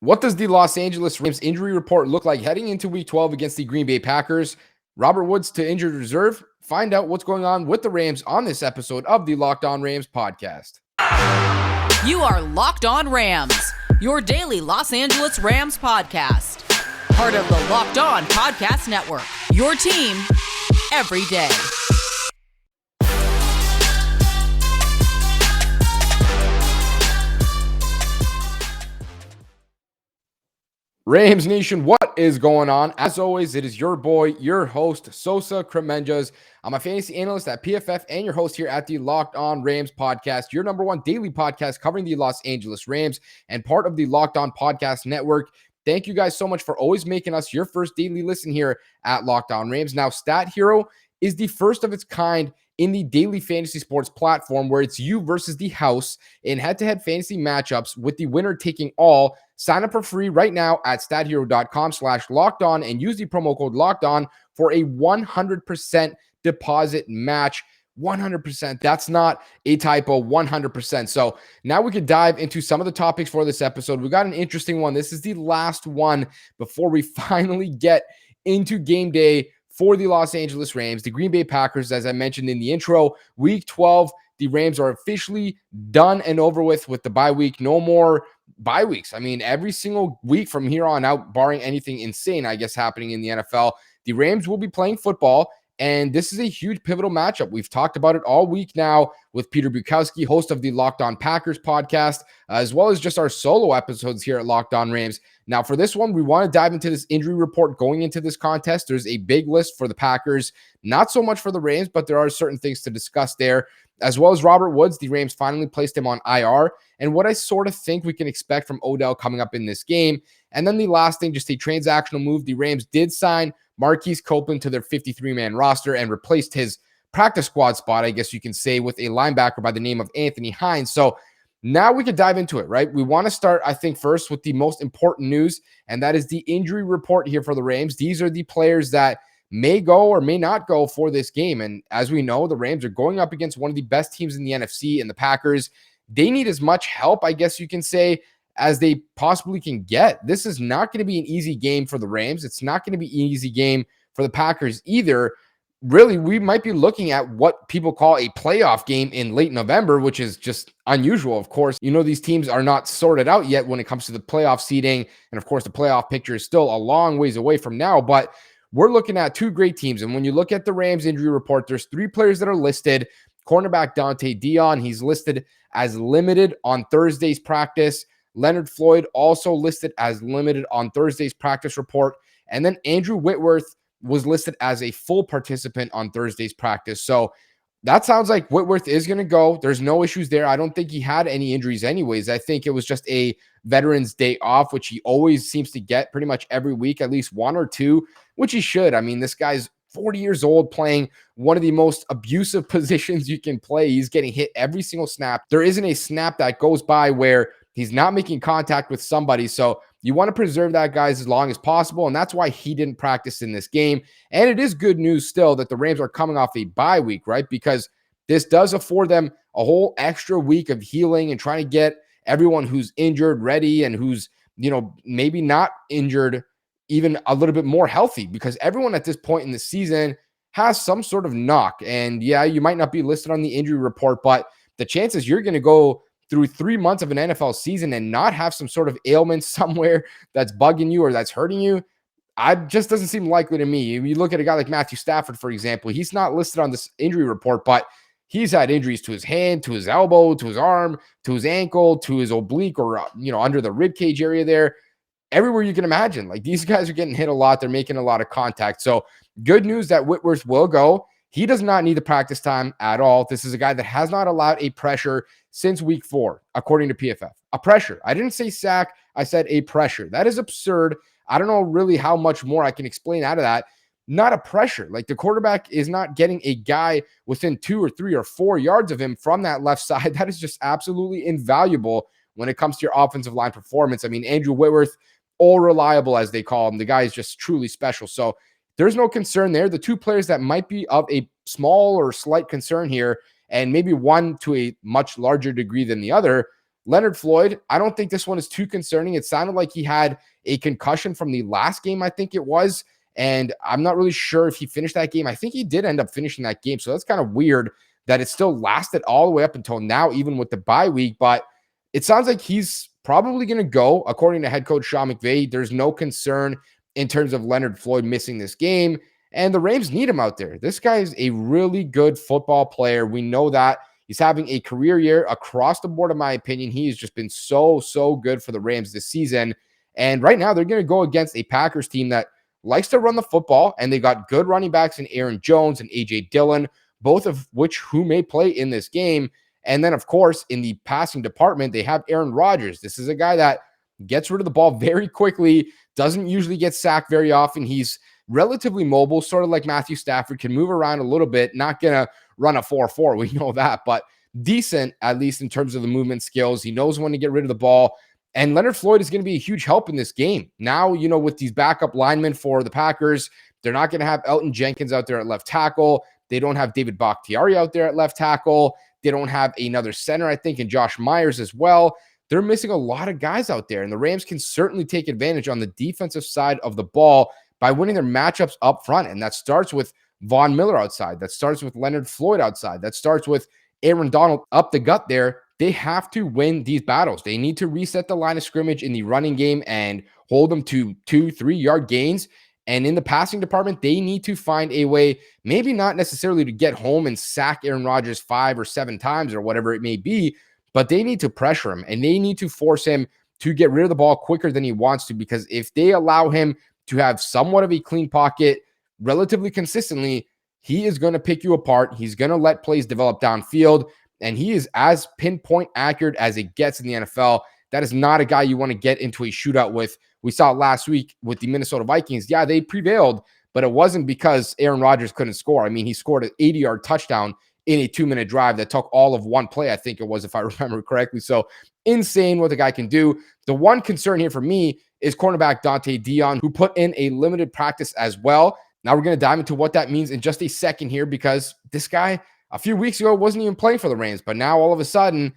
What does the Los Angeles Rams injury report look like heading into Week 12 against the Green Bay Packers? Robert Woods to injured reserve. Find out what's going on with the Rams on this episode of the Locked On Rams podcast. You are Locked On Rams, your daily Los Angeles Rams podcast. Part of the Locked On Podcast Network, your team every day. Rams Nation, what is going on? As always, it is your boy, your host, Sosa Kremenjas. I'm a fantasy analyst at PFF and your host here at the Locked On Rams podcast, your number one daily podcast covering the Los Angeles Rams and part of the Locked On Podcast Network. Thank you guys so much for always making us your first daily listen here at Locked On Rams. Now, Stat Hero is the first of its kind in the daily fantasy sports platform where it's you versus the house in head-to-head fantasy matchups with the winner taking all. Sign up for free right now at stathero.com/lockedon and use the promo code LOCKEDON for a 100% deposit match. 100%. That's not a typo, 100%. So now we could dive into some of the topics for this episode. We got an interesting one. This is the last one before we finally get into game day for the Los Angeles Rams, the Green Bay Packers. As I mentioned in the intro, Week 12, the Rams are officially done and over with the bye week. No more bye weeks. I mean, every single week from here on out, barring anything insane, I guess, happening in the NFL, the Rams will be playing football. And this is a huge pivotal matchup. We've talked about it all week now with Peter Bukowski, host of the Locked On Packers podcast, as well as just our solo episodes here at Locked On Rams. Now, for this one, we want to dive into this injury report going into this contest. There's a big list for the Packers, not so much for the Rams, but there are certain things to discuss there, as well as Robert Woods. The Rams finally placed him on IR, and what I sort of think we can expect from Odell coming up in this game. And then the last thing, just a transactional move. The Rams did sign Marquise Copeland to their 53-man roster and replaced his practice squad spot, I guess you can say, with a linebacker by the name of Anthony Hines. So now we could dive into it, right? We want to start, I think, first with the most important news, and that is the injury report here for the Rams. These are the players that may go or may not go for this game. And as we know, the Rams are going up against one of the best teams in the NFC and the Packers. They need as much help, I guess you can say, as they possibly can get. This is not going to be an easy game for the Rams. It's not going to be an easy game for the Packers either. Really, we might be looking at what people call a playoff game in late November, which is just unusual. Of course, you know, these teams are not sorted out yet when it comes to the playoff seeding. And of course, the playoff picture is still a long ways away from now, but we're looking at two great teams. And when you look at the Rams injury report, there's three players that are listed. Cornerback Dont'e Deayon, he's listed as limited on Thursday's practice. Leonard Floyd also listed as limited on Thursday's practice report. And then Andrew Whitworth was listed as a full participant on Thursday's practice. So that sounds like Whitworth is going to go. There's no issues there. I don't think he had any injuries anyways. I think it was just a Veterans Day off, which he always seems to get pretty much every week, at least one or two, which he should. I mean, this guy's 40 years old playing one of the most abusive positions you can play. He's getting hit every single snap. There isn't a snap that goes by where he's not making contact with somebody. So you want to preserve that guy as long as possible. And that's why he didn't practice in this game. And it is good news still that the Rams are coming off a bye week, right? Because this does afford them a whole extra week of healing and trying to get everyone who's injured ready and who's, you know, maybe not injured even a little bit more healthy, because everyone at this point in the season has some sort of knock. And yeah, you might not be listed on the injury report, but the chances you're going to go through 3 months of an NFL season and not have some sort of ailment somewhere that's bugging you or that's hurting you, just doesn't seem likely to me. You look at a guy like Matthew Stafford, for example, he's not listed on this injury report, but he's had injuries to his hand, to his elbow, to his arm, to his ankle, to his oblique, or, under the rib cage area there. Everywhere you can imagine. Like, these guys are getting hit a lot. They're making a lot of contact. So good news that Whitworth will go. He does not need the practice time at all. This is a guy that has not allowed a pressure since week 4, according to PFF. A pressure. I didn't say sack. I said a pressure. That is absurd. I don't know really how much more I can explain out of that. Not a pressure. Like, the quarterback is not getting a guy within 2 or 3 or 4 yards of him from that left side. That is just absolutely invaluable when it comes to your offensive line performance. I mean, Andrew Whitworth, all reliable, as they call him. The guy is just truly special. So there's no concern there. The two players that might be of a small or slight concern here, and maybe one to a much larger degree than the other, Leonard Floyd, I don't think this one is too concerning. It sounded like he had a concussion from the last game, I think it was. And I'm not really sure if he finished that game. I think he did end up finishing that game. So that's kind of weird that it still lasted all the way up until now, even with the bye week. But it sounds like he's probably going to go, according to head coach Sean McVay. There's no concern in terms of Leonard Floyd missing this game. And the Rams need him out there. This guy is a really good football player. We know that. He's having a career year across the board, in my opinion. He has just been so good for the Rams this season. And right now, they're going to go against a Packers team that likes to run the football, and they got good running backs in Aaron Jones and A.J. Dillon, both of which who may play in this game. And then, of course, in the passing department, they have Aaron Rodgers. This is a guy that gets rid of the ball very quickly, doesn't usually get sacked very often. He's relatively mobile, sort of like Matthew Stafford, can move around a little bit, not going to run a 4.4. We know that, but decent, at least in terms of the movement skills. He knows when to get rid of the ball. And Leonard Floyd is going to be a huge help in this game. Now, with these backup linemen for the Packers, they're not going to have Elton Jenkins out there at left tackle. They don't have David Bakhtiari out there at left tackle. They don't have another center, I think, and Josh Myers as well. They're missing a lot of guys out there, and the Rams can certainly take advantage on the defensive side of the ball by winning their matchups up front. And that starts with Von Miller outside. That starts with Leonard Floyd outside. That starts with Aaron Donald up the gut there. They have to win these battles. They need to reset the line of scrimmage in the running game and hold them to 2-3 yard gains. And in the passing department, they need to find a way, maybe not necessarily to get home and sack Aaron Rodgers 5 or 7 times or whatever it may be, but they need to pressure him and they need to force him to get rid of the ball quicker than he wants to, because if they allow him to have somewhat of a clean pocket relatively consistently, he is going to pick you apart. He's going to let plays develop downfield, and he is as pinpoint accurate as it gets in the NFL. That is not a guy you want to get into a shootout with. We saw it last week with the Minnesota Vikings. Yeah, they prevailed, but it wasn't because Aaron Rodgers couldn't score. I mean, he scored an 80-yard touchdown in a 2-minute drive that took all of one play, I think it was, if I remember correctly. So insane what the guy can do. The one concern here for me is cornerback Dont'e Deayon, who put in a limited practice as well. Now we're going to dive into what that means in just a second here, because this guy a few weeks ago wasn't even playing for the Rams, but now all of a sudden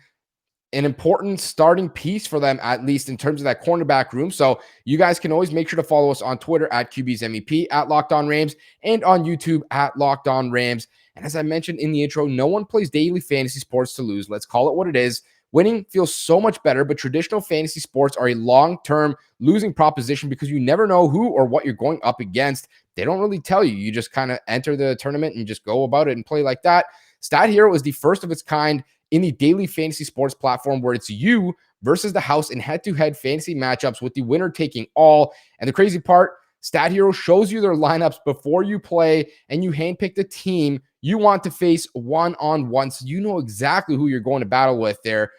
an important starting piece for them, at least in terms of that cornerback room. So you guys can always make sure to follow us on Twitter at QB's MEP, at Locked On Rams, and on YouTube at Locked On Rams. And as I mentioned in the intro, no one plays daily fantasy sports to lose. Let's call it what it is. Winning feels so much better, but traditional fantasy sports are a long-term losing proposition because you never know who or what you're going up against. They don't really tell you. You just kind of enter the tournament and just go about it and play like that. Stat Hero is the first of its kind in the daily fantasy sports platform, where it's you versus the house in head-to-head fantasy matchups with the winner taking all. And the crazy part, Stat Hero shows you their lineups before you play, and you handpick the team you want to face one-on-one, so you know exactly who you're going to battle with there.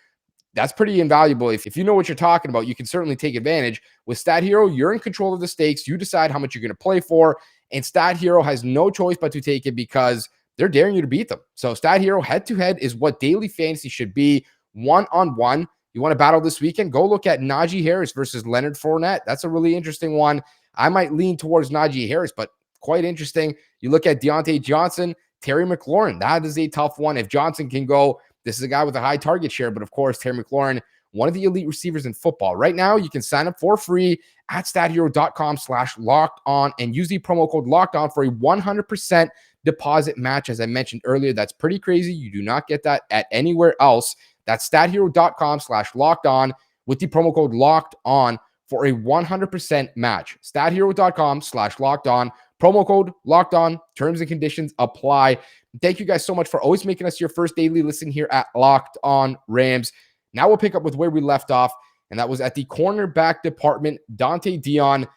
That's pretty invaluable. If you know what you're talking about, you can certainly take advantage. With Stat Hero, you're in control of the stakes. You decide how much you're going to play for, and Stat Hero has no choice but to take it because they're daring you to beat them. So Stat Hero head-to-head is what daily fantasy should be, one-on-one. You want to battle this weekend? Go look at Najee Harris versus Leonard Fournette. That's a really interesting one. I might lean towards Najee Harris, but quite interesting. You look at Deontay Johnson, Terry McLaurin. That is a tough one. If Johnson can go, this is a guy with a high target share, but of course, Terry McLaurin, one of the elite receivers in football. Right now, you can sign up for free at stathero.com/lockedon and use the promo code LOCKEDON for a 100% deposit match. As I mentioned earlier, that's pretty crazy. You do not get that at anywhere else. That's stathero.com/lockedon with the promo code LOCKEDON for a 100% match. stathero.com/lockedon, promo code LOCKEDON, terms and conditions apply. Thank you guys so much for always making us your first daily listen here at Locked On Rams. Now we'll pick up with where we left off, and that was at the cornerback department, Dont'e Deayon.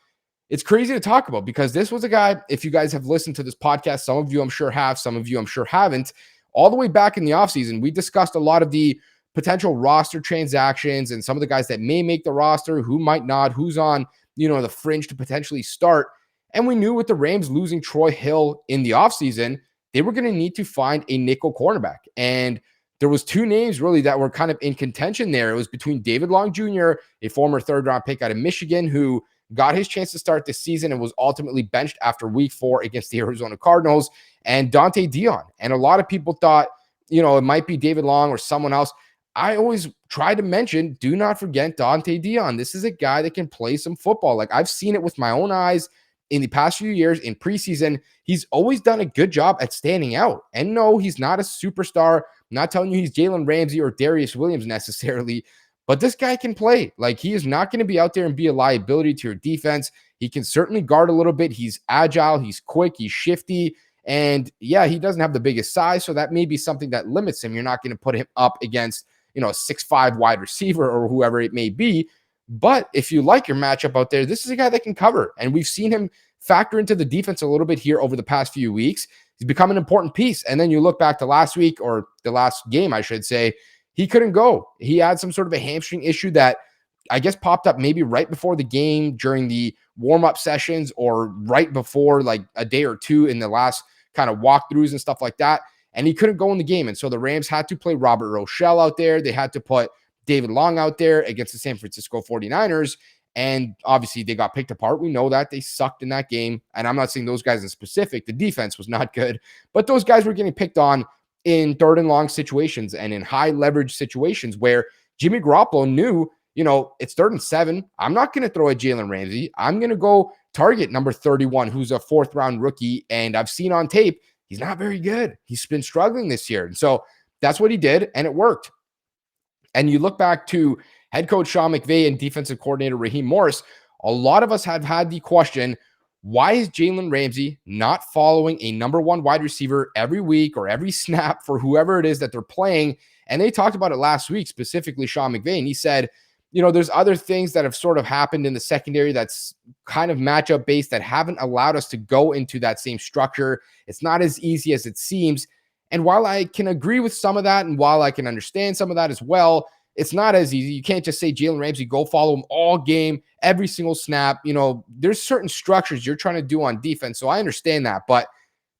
It's crazy to talk about because this was a guy, if you guys have listened to this podcast, some of you I'm sure have, some of you I'm sure haven't, all the way back in the offseason, we discussed a lot of the potential roster transactions and some of the guys that may make the roster, who might not, who's on, the fringe to potentially start. And we knew with the Rams losing Troy Hill in the offseason, they were going to need to find a nickel cornerback. And there was 2 names really that were kind of in contention there. It was between David Long Jr., a former 3rd-round pick out of Michigan, who got his chance to start this season and was ultimately benched after week 4 against the Arizona Cardinals, and Dont'e Deayon. And a lot of people thought, it might be David Long or someone else. I always try to mention, do not forget Dont'e Deayon. This is a guy that can play some football. Like, I've seen it with my own eyes in the past few years in preseason. He's always done a good job at standing out. And no, he's not a superstar. I'm not telling you he's Jalen Ramsey or Darius Williams necessarily, but this guy can play. Like, he is not going to be out there and be a liability to your defense. He can certainly guard a little bit. He's agile, he's quick, he's shifty. And yeah, he doesn't have the biggest size, so that may be something that limits him. You're not going to put him up against, a 6'5" wide receiver or whoever it may be. But if you like your matchup out there, this is a guy that can cover. And we've seen him factor into the defense a little bit here over the past few weeks. He's become an important piece. And then you look back to last week, or the last game, I should say, he couldn't go. He had some sort of a hamstring issue that I guess popped up maybe right before the game during the warm-up sessions, or right before, like a day or two in the last kind of walkthroughs and stuff like that. And he couldn't go in the game. And so the Rams had to play Robert Rochelle out there. They had to put David Long out there against the San Francisco 49ers. And obviously they got picked apart. We know that they sucked in that game. And I'm not saying those guys in specific. The defense was not good, but those guys were getting picked on in third and long situations and in high leverage situations where Jimmy Garoppolo knew, it's 3rd and 7. I'm not going to throw at Jalen Ramsey. I'm going to go target number 31, who's a 4th round rookie. And I've seen on tape, he's not very good. He's been struggling this year. And so that's what he did, and it worked. And you look back to head coach Sean McVay and defensive coordinator Raheem Morris, a lot of us have had the question, why is Jalen Ramsey not following a number 1 wide receiver every week or every snap for whoever it is that they're playing? And they talked about it last week, specifically Sean McVay, and he said, there's other things that have sort of happened in the secondary that's kind of matchup based that haven't allowed us to go into that same structure. It's not as easy as it seems. And while I can agree with some of that, and while I can understand some of that as well, it's not as easy. You can't just say, Jalen Ramsey, go follow him all game, every single snap. There's certain structures you're trying to do on defense. So I understand that, but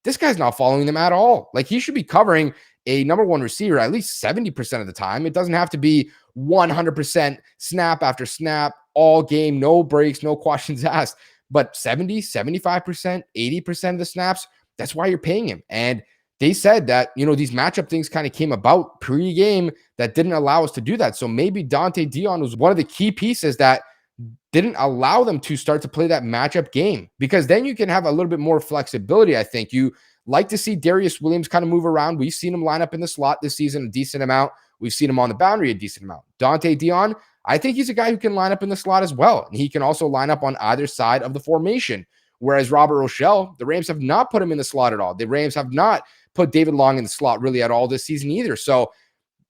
this guy's not following them at all. Like, he should be covering a number 1 receiver at least 70% of the time. It doesn't have to be 100% snap after snap all game, no breaks, no questions asked, but 70, 75%, 80% of the snaps, that's why you're paying him. And they said that, these matchup things kind of came about pre-game that didn't allow us to do that. So maybe Dont'e Deayon was one of the key pieces that didn't allow them to start to play that matchup game, because then you can have a little bit more flexibility. I think you like to see Darius Williams kind of move around. We've seen him line up in the slot this season a decent amount. We've seen him on the boundary a decent amount. Dont'e Deayon, I think he's a guy who can line up in the slot as well. And he can also line up on either side of the formation. Whereas Robert Rochelle, the Rams have not put him in the slot at all. The Rams have not put David Long in the slot really at all this season either. So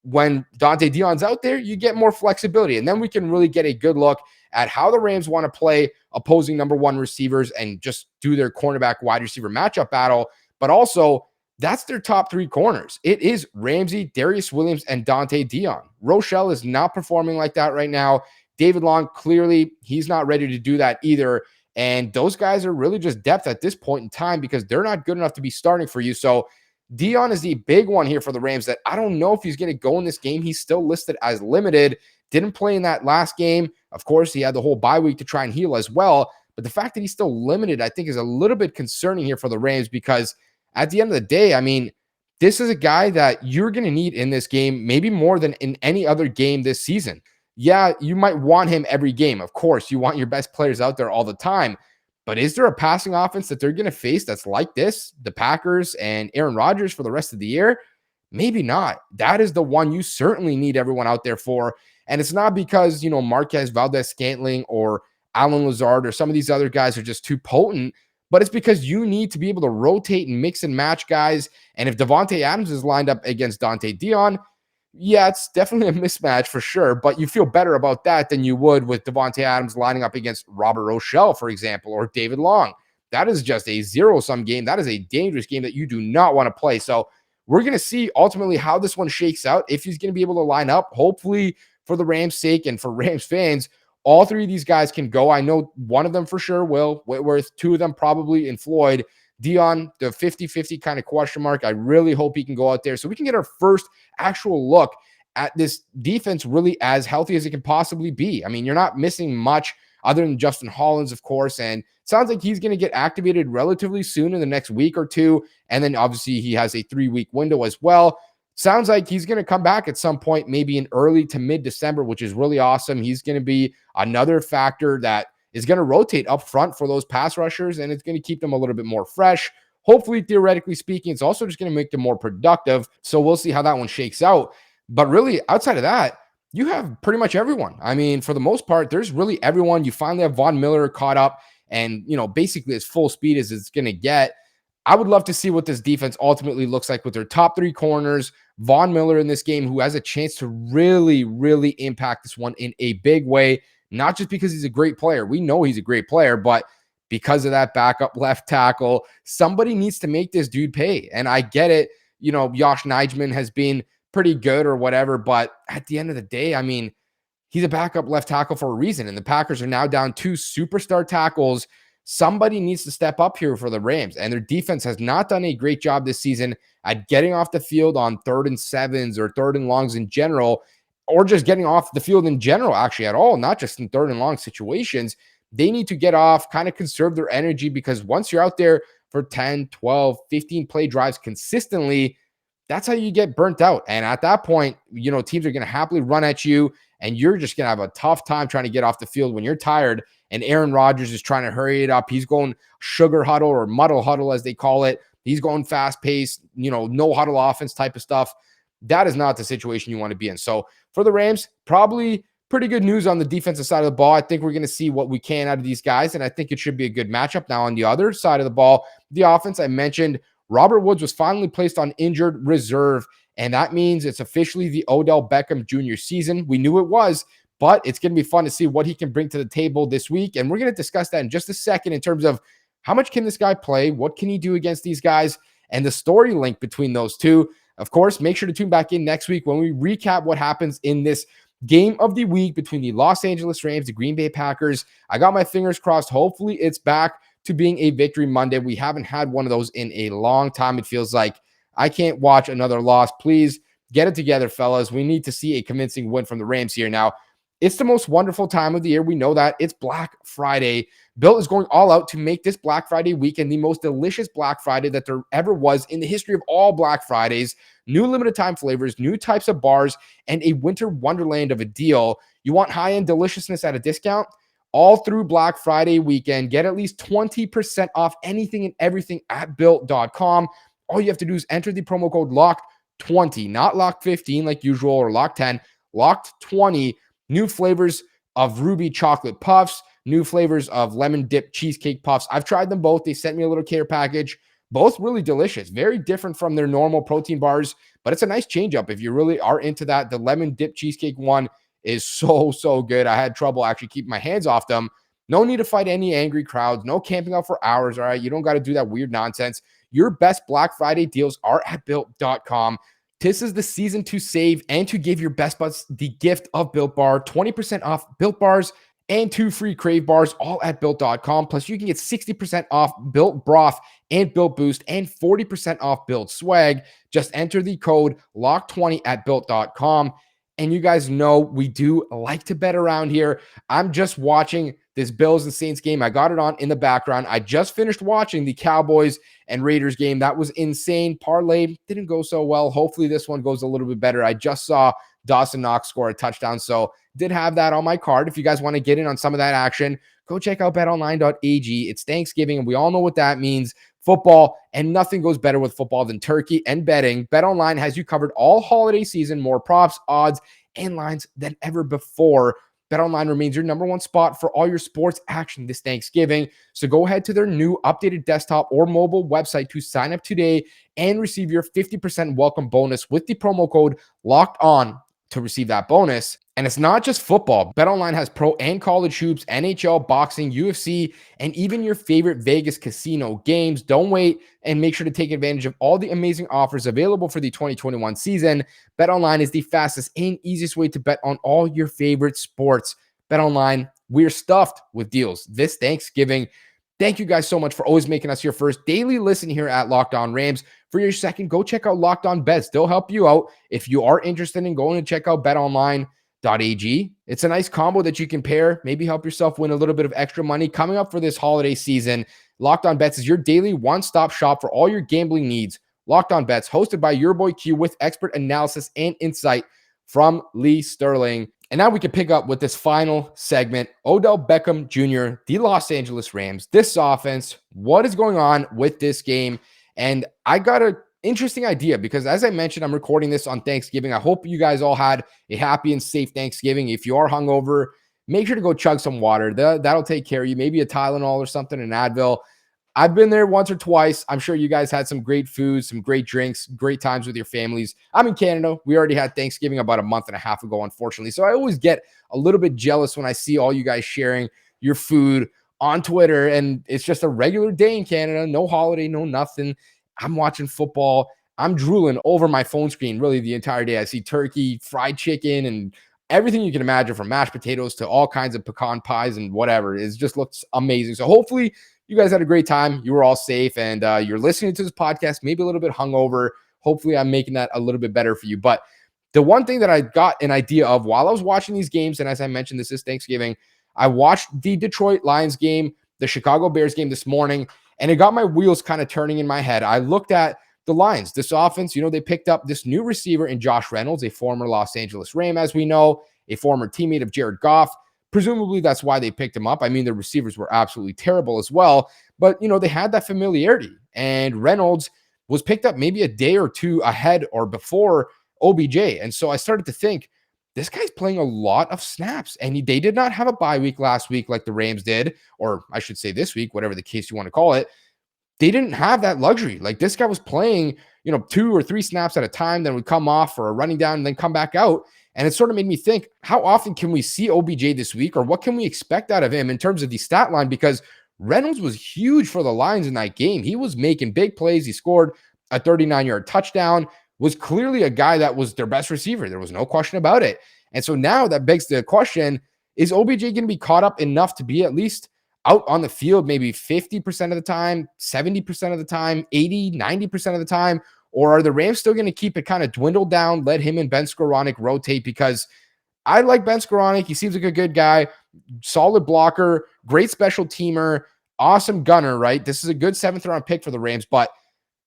when Dont'e Deayon's out there, you get more flexibility. And then we can really get a good look at how the Rams want to play opposing number 1 receivers and just do their cornerback wide receiver matchup battle. But also, that's their top 3 corners. It is Ramsey, Darius Williams, and Dont'e Deayon. Rochelle is not performing like that right now. David Long, clearly, he's not ready to do that either. And those guys are really just depth at this point in time because they're not good enough to be starting for you. So Deayon is the big one here for the Rams that I don't know if he's going to go in this game. He's still listed as limited. Didn't play in that last game. Of course, he had the whole bye week to try and heal as well. But the fact that he's still limited, I think, is a little bit concerning here for the Rams because at the end of the day, I mean, this is a guy that you're going to need in this game, maybe more than in any other game this season. Yeah, you might want him every game. Of course, you want your best players out there all the time. But is there a passing offense that they're going to face that's like this, the Packers and Aaron Rodgers for the rest of the year? Maybe not. That is the one you certainly need everyone out there for. And it's not because, Marquez Valdez-Scantling or Alan Lazard or some of these other guys are just too potent, but it's because you need to be able to rotate and mix and match guys. And if Davante Adams is lined up against Dont'e Deayon, yeah, it's definitely a mismatch for sure, but you feel better about that than you would with Davante Adams lining up against Robert Rochelle, for example, or David Long. That is just a zero-sum game. That is a dangerous game that you do not want to play. So we're going to see ultimately how this one shakes out, if he's going to be able to line up. Hopefully, for the Rams' sake and for Rams fans, all 3 of these guys can go. I know one of them for sure will, Whitworth, 2 of them probably, in Floyd. Deayon, the 50-50 kind of question mark. I really hope he can go out there so we can get our first actual look at this defense really as healthy as it can possibly be. I mean, you're not missing much other than Justin Hollins, of course, and it sounds like he's going to get activated relatively soon in the next week or 2. And then obviously he has a 3-week window as well. sounds like he's going to come back at some point, maybe in early to mid-December, which is really awesome. He's going to be another factor that is going to rotate up front for those pass rushers, and it's going to keep them a little bit more fresh. Hopefully, theoretically speaking, it's also just going to make them more productive. So we'll see how that one shakes out. But really, outside of that, you have pretty much everyone. I mean, for the most part, there's really everyone. You finally have Von Miller caught up and, basically as full speed as it's going to get. I would love to see what this defense ultimately looks like with their top 3 corners. Von Miller in this game, who has a chance to really, really impact this one in a big way, not just because he's a great player. We know he's a great player, but because of that backup left tackle, somebody needs to make this dude pay. And I get it. Josh Nijman has been pretty good or whatever, but at the end of the day, I mean, he's a backup left tackle for a reason. And the Packers are now down 2 superstar tackles. Somebody needs to step up here for the Rams, and their defense has not done a great job this season at getting off the field on 3rd and 7s or 3rd and longs in general, or just getting off the field in general, actually at all, not just in 3rd and long situations. They need to get off, kind of conserve their energy, because once you're out there for 10, 12, 15 play drives consistently, that's how you get burnt out. And at that point, teams are going to happily run at you, and you're just going to have a tough time trying to get off the field when you're tired. And Aaron Rodgers is trying to hurry it up. He's going sugar huddle or muddle huddle, as they call it. He's going fast paced, no huddle offense type of stuff. That is not the situation you want to be in. So for the Rams, probably pretty good news on the defensive side of the ball. I think we're going to see what we can out of these guys, and I think it should be a good matchup. Now on the other side of the ball, the offense, I mentioned Robert Woods was finally placed on injured reserve, and that means it's officially the Odell Beckham Jr. season. We knew it was, but it's going to be fun to see what he can bring to the table this week. And we're going to discuss that in just a second in terms of how much can this guy play? What can he do against these guys? And the story link between those two. Of course, make sure to tune back in next week when we recap what happens in this game of the week between the Los Angeles Rams, the Green Bay Packers. I got my fingers crossed. Hopefully it's back to being a victory Monday. We haven't had one of those in a long time. It feels like I can't watch another loss. Please get it together, fellas. We need to see a convincing win from the Rams here. Now, it's the most wonderful time of the year. We know that. It's Black Friday. Bill is going all out to make this Black Friday weekend the most delicious Black Friday that there ever was in the history of all Black Fridays. New limited time flavors, new types of bars, and a winter wonderland of a deal. You want high-end deliciousness at a discount? All through Black Friday weekend, get at least 20% off anything and everything at Built.com. All you have to do is enter the promo code LOCKED20, not LOCKED15 like usual or LOCKED10, LOCKED20. New flavors of Ruby Chocolate Puffs, new flavors of Lemon Dip Cheesecake Puffs. I've tried them both. They sent me a little care package. Both really delicious. Very different from their normal protein bars, but it's a nice change up if you really are into that. The Lemon Dip Cheesecake one is so good. I had trouble actually keeping my hands off them. No need to fight any angry crowds. No camping out for hours, all right? You don't got to do that weird nonsense. Your best Black Friday deals are at Built.com. This is the season to save and to give your best buds the gift of Built Bar. 20% off Built Bars and 2 free Crave Bars, all at Built.com. Plus, you can get 60% off Built Broth and Built Boost and 40% off Built Swag. Just enter the code LOCK20 at Built.com. And you guys know we do like to bet around here. I'm just watching this Bills and Saints game. I got it on in the background. I just finished watching the Cowboys and Raiders game. That was insane. Parlay didn't go so well. Hopefully this one goes a little bit better. I just saw Dawson Knox score a touchdown, so did have that on my card. If you guys want to get in on some of that action, go check out betonline.ag. It's Thanksgiving, and we all know what that means. Football, and nothing goes better with football than turkey and betting. BetOnline has you covered all holiday season, more props, odds, and lines than ever before. BetOnline remains your number one spot for all your sports action this Thanksgiving. So go ahead to their new updated desktop or mobile website to sign up today and receive your 50% welcome bonus with the promo code LOCKEDON to receive that bonus. And it's not just football. BetOnline has pro and college hoops, NHL, boxing, UFC, and even your favorite Vegas casino games. Don't wait and make sure to take advantage of all the amazing offers available for the 2021 season. BetOnline is the fastest and easiest way to bet on all your favorite sports. BetOnline, we're stuffed with deals this Thanksgiving. Thank you guys so much for always making us your first daily listen here at Locked On Rams. For your second, go check out Locked On Bets. They'll help you out if you are interested in going to check out betonline.ag. It's a nice combo that you can pair, maybe help yourself win a little bit of extra money coming up for this holiday season. Locked On Bets is your daily one-stop shop for all your gambling needs. Locked On Bets, hosted by your boy Q with expert analysis and insight from Lee Sterling. And now we can pick up with this final segment. Odell Beckham Jr., the Los Angeles Rams, this offense, what is going on with this game? And I got an interesting idea because, as I mentioned, I'm recording this on Thanksgiving. I hope you guys all had a happy and safe Thanksgiving. If you are hungover, make sure to go chug some water. That'll take care of you. Maybe a Tylenol or something, an Advil. I've been there once or twice. I'm sure you guys had some great food, some great drinks, great times with your families. I'm in Canada. We already had Thanksgiving about a month and a half ago, unfortunately. So I always get a little bit jealous when I see all you guys sharing your food on Twitter. And it's just a regular day in Canada. No holiday, no nothing. I'm watching football. I'm drooling over my phone screen really the entire day. I see turkey, fried chicken, and everything you can imagine, from mashed potatoes to all kinds of pecan pies and whatever. It just looks amazing. So hopefully you guys had a great time. You were all safe, and you're listening to this podcast maybe a little bit hungover. Hopefully I'm making that a little bit better for you. But the one thing that I got an idea of while I was watching these games, and as I mentioned, this is Thanksgiving, I watched the Detroit Lions game, the Chicago Bears game this morning, and it got my wheels kind of turning in my head. I looked at the Lions, this offense. They picked up this new receiver in Josh Reynolds, a former Los Angeles Ram, as we know, a former teammate of Jared Goff. Presumably that's why they picked him up. I mean, the receivers were absolutely terrible as well, but they had that familiarity, and Reynolds was picked up maybe a day or two ahead or before OBJ. And so I started to think, this guy's playing a lot of snaps, and they did not have a bye week last week like the Rams did, or I should say this week, whatever the case you want to call it. They didn't have that luxury. Like, this guy was playing, 2 or 3 snaps at a time, then would come off for a running down and then come back out. And it sort of made me think, how often can we see OBJ this week, or what can we expect out of him in terms of the stat line? Because Reynolds was huge for the Lions in that game. He was making big plays. He scored a 39-yard touchdown, was clearly a guy that was their best receiver. There was no question about it. And so now that begs the question, is OBJ going to be caught up enough to be at least out on the field maybe 50% of the time, 70% of the time, 80, 90% of the time? Or are the Rams still going to keep it kind of dwindled down, let him and Ben Skowronek rotate? Because I like Ben Skowronek. He seems like a good guy, solid blocker, great special teamer, awesome gunner, right? This is a good 7th-round pick for the Rams, but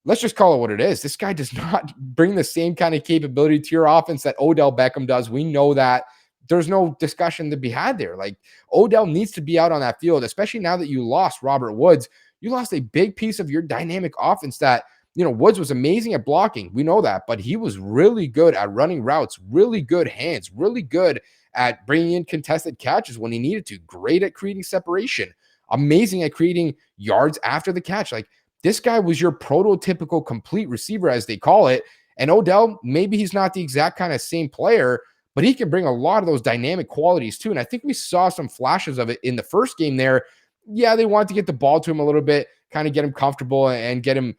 let's just call it what it is. This guy does not bring the same kind of capability to your offense that Odell Beckham does. We know that. There's no discussion to be had there. Like, Odell needs to be out on that field, especially now that you lost Robert Woods. You lost a big piece of your dynamic offense that, Woods was amazing at blocking. We know that, but he was really good at running routes, really good hands, really good at bringing in contested catches when he needed to, great at creating separation, amazing at creating yards after the catch. Like, this guy was your prototypical complete receiver, as they call it. And Odell, maybe he's not the exact kind of same player, but he can bring a lot of those dynamic qualities too. And I think we saw some flashes of it in the first game there. Yeah, they wanted to get the ball to him a little bit, kind of get him comfortable and get him,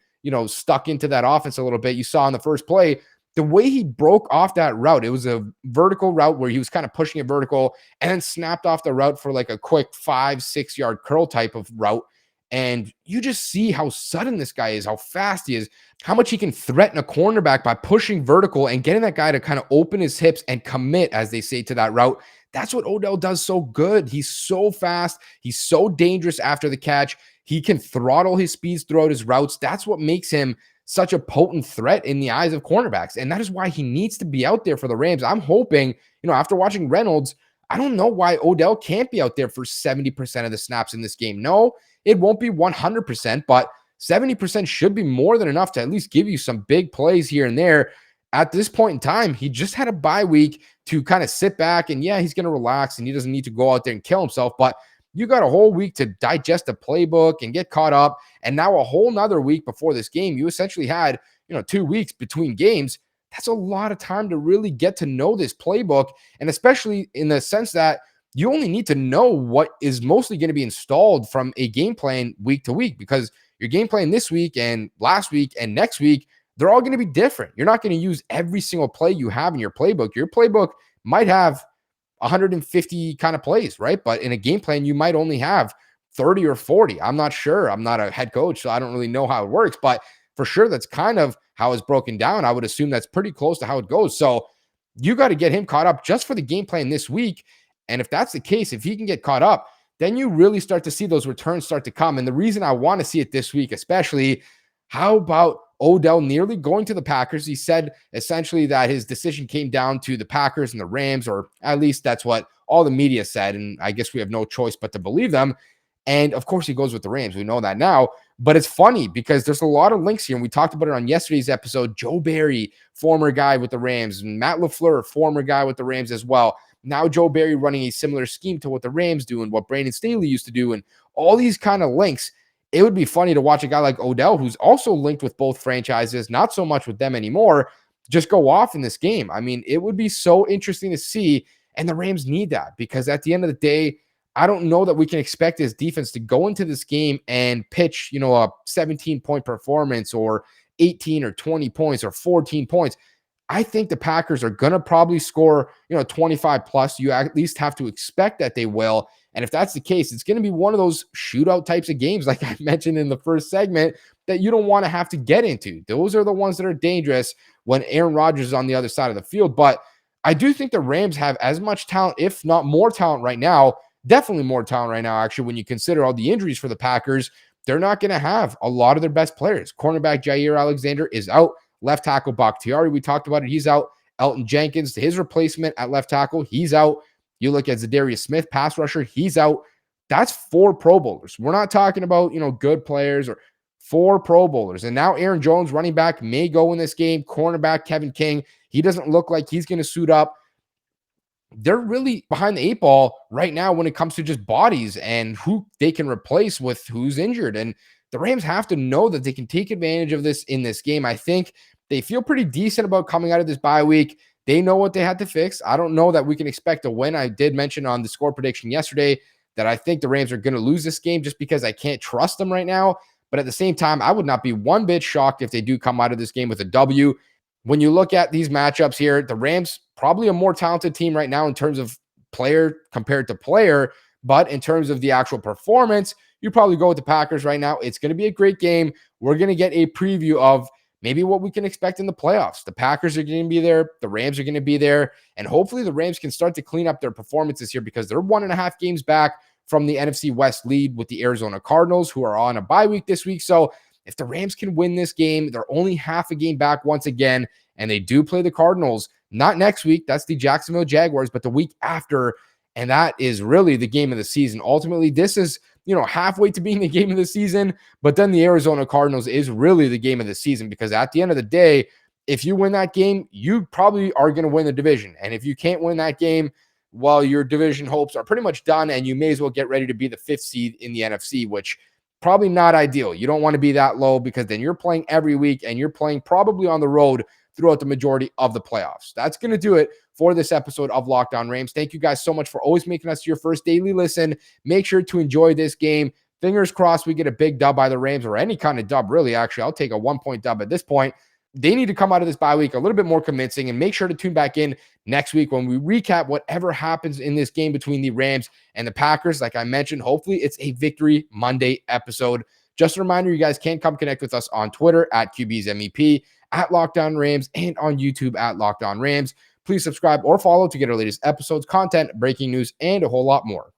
stuck into that offense a little bit. You saw in the first play, the way he broke off that route, it was a vertical route where he was kind of pushing it vertical and then snapped off the route for like a quick 5-6 yard curl type of route. And you just see how sudden this guy is, how fast he is, how much he can threaten a cornerback by pushing vertical and getting that guy to kind of open his hips and commit, as they say, to that route. That's what Odell does so good. He's so fast. He's so dangerous after the catch. He can throttle his speeds throughout his routes. That's what makes him such a potent threat in the eyes of cornerbacks. And that is why he needs to be out there for the Rams. I'm hoping, after watching Reynolds, I don't know why Odell can't be out there for 70% of the snaps in this game. No, it won't be 100%, but 70% should be more than enough to at least give you some big plays here and there. At this point in time, he just had a bye week to kind of sit back, and yeah, he's going to relax and he doesn't need to go out there and kill himself, but you got a whole week to digest the playbook and get caught up. And now a whole nother week before this game, you essentially had, 2 weeks between games. That's a lot of time to really get to know this playbook. And especially in the sense that you only need to know what is mostly going to be installed from a game plan week to week, because your game plan this week and last week and next week, they're all going to be different. You're not going to use every single play you have in your playbook. Your playbook might have 150 kind of plays, right? But in a game plan, you might only have 30 or 40. I'm not sure. I'm not a head coach, so I don't really know how it works, but for sure, that's kind of how it's broken down. I would assume that's pretty close to how it goes. So you got to get him caught up just for the game plan this week. And if that's the case, if he can get caught up, then you really start to see those returns start to come. And the reason I want to see it this week, especially, how about Odell nearly going to the Packers. He said essentially that his decision came down to the Packers and the Rams, or at least that's what all the media said. And I guess we have no choice but to believe them. And of course, he goes with the Rams. We know that now. But it's funny because there's a lot of links here. And we talked about it on yesterday's episode. Joe Barry, former guy with the Rams, and Matt LaFleur, former guy with the Rams as well. Now Joe Barry running a similar scheme to what the Rams do and what Brandon Staley used to do, and all these kind of links. It would be funny to watch a guy like Odell, who's also linked with both franchises, not so much with them anymore, just go off in this game. I mean, it would be so interesting to see, and the Rams need that because at the end of the day, I don't know that we can expect his defense to go into this game and pitch, a 17-point performance or 18 or 20 points or 14 points. I think the Packers are going to probably score, 25 plus. You at least have to expect that they will. And if that's the case, it's going to be one of those shootout types of games, like I mentioned in the first segment, that you don't want to have to get into. Those are the ones that are dangerous when Aaron Rodgers is on the other side of the field. But I do think the Rams have as much talent, if not more talent right now, definitely more talent right now, actually, when you consider all the injuries for the Packers. They're not going to have a lot of their best players. Cornerback Jair Alexander is out. Left tackle Bakhtiari, we talked about it. He's out. Elton Jenkins, his replacement at left tackle, he's out. You look at Za'Darius Smith, pass rusher, he's out. That's 4 Pro Bowlers. We're not talking about, good players, or 4 Pro Bowlers. And now Aaron Jones, running back, may go in this game. Cornerback Kevin King, he doesn't look like he's going to suit up. They're really behind the 8 ball right now when it comes to just bodies and who they can replace with who's injured. And the Rams have to know that they can take advantage of this in this game. I think they feel pretty decent about coming out of this bye week. They know what they had to fix. I don't know that we can expect a win. I did mention on the score prediction yesterday that I think the Rams are going to lose this game just because I can't trust them right now. But at the same time, I would not be one bit shocked if they do come out of this game with a W. When you look at these matchups here, the Rams probably a more talented team right now in terms of player compared to player, but in terms of the actual performance, you probably go with the Packers right now. It's going to be a great game. We're going to get a preview of maybe what we can expect in the playoffs. The Packers are going to be there. The Rams are going to be there. And hopefully the Rams can start to clean up their performances here because they're 1.5 games back from the NFC West lead with the Arizona Cardinals, who are on a bye week this week. So if the Rams can win this game, they're only half a game back once again, and they do play the Cardinals, not next week. That's the Jacksonville Jaguars, but the week after. And that is really the game of the season. Ultimately, this is, halfway to being the game of the season, but then the Arizona Cardinals is really the game of the season because at the end of the day, if you win that game, you probably are going to win the division. And if you can't win that game, well, your division hopes are pretty much done, and you may as well get ready to be the 5th seed in the NFC, which probably not ideal. You don't want to be that low because then you're playing every week and you're playing probably on the road throughout the majority of the playoffs. That's going to do it for this episode of Locked On Rams. Thank you guys so much for always making us your first daily listen. Make sure to enjoy this game. Fingers crossed we get a big dub by the Rams, or any kind of dub, really. Actually, I'll take a 1-point dub at this point. They need to come out of this bye week a little bit more convincing, and make sure to tune back in next week when we recap whatever happens in this game between the Rams and the Packers. Like I mentioned, hopefully it's a Victory Monday episode. Just a reminder, you guys can come connect with us on Twitter at QB's MEP, at Locked On Rams, and on YouTube at Locked On Rams. Please subscribe or follow to get our latest episodes, content, breaking news, and a whole lot more.